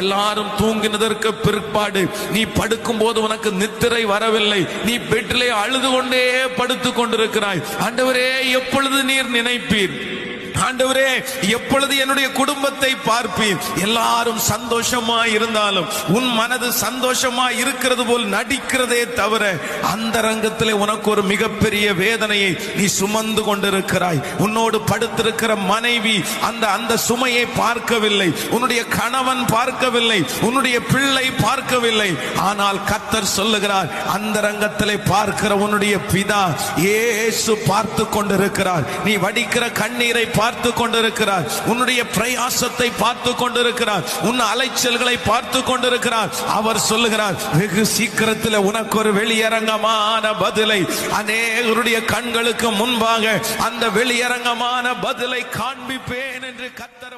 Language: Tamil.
எல்லாரும் தூங்கினதற்கு பிற்பாடு நீ படுக்கும் போது உனக்கு நித்திரை வரவில்லை, நீ பெட்டிலே அழுது கொண்டே படுத்துக் கொண்டிருக்கிறாய். ஆண்டவரே, எப்பொழுது நீர் நினைப்பீர்? ஆண்டவரே, எப்பொழுது என்னுடைய குடும்பத்தை பார்ப்பீர்? எல்லாரும் சந்தோஷமா இருந்தாலும் உன் மனது சந்தோஷமா இருக்கிறது போல் நடிக்கிறதே தவிர அந்தரங்கத்திலே உனக்கு ஒரு மிகப்பெரிய வேதனையை நீ சுமந்து கொண்டிருக்கிறாய். உன்னோடு படுத்திருக்கிற மனைவி அந்த சுமையை பார்க்கவில்லை, உன்னுடைய கணவன் பார்க்கவில்லை, உன்னுடைய பிள்ளை பார்க்கவில்லை. ஆனால் கர்த்தர் சொல்லுகிறார், அந்தரங்கத்திலே பார்க்கிற உன்னுடைய பிதா இயேசு பார்த்து கொண்டிருக்கிறார். நீ வடிக்கிற கண்ணீரை பார்த்து கொண்டிருக்கிறார், உன்னுடைய பிரயாசத்தை பார்த்து கொண்டிருக்கிறார், உன் அலைச்சல்களை பார்த்து கொண்டிருக்கிறார். அவர் சொல்லுகிறார், வெகு சீக்கிரத்தில் உனக்கு ஒரு வெளியரங்கமான பதிலை, அநேகருடைய கண்களுக்கு முன்பாக அந்த வெளியரங்கமான பதிலை காண்பிப்பேன் என்று கர்த்தர்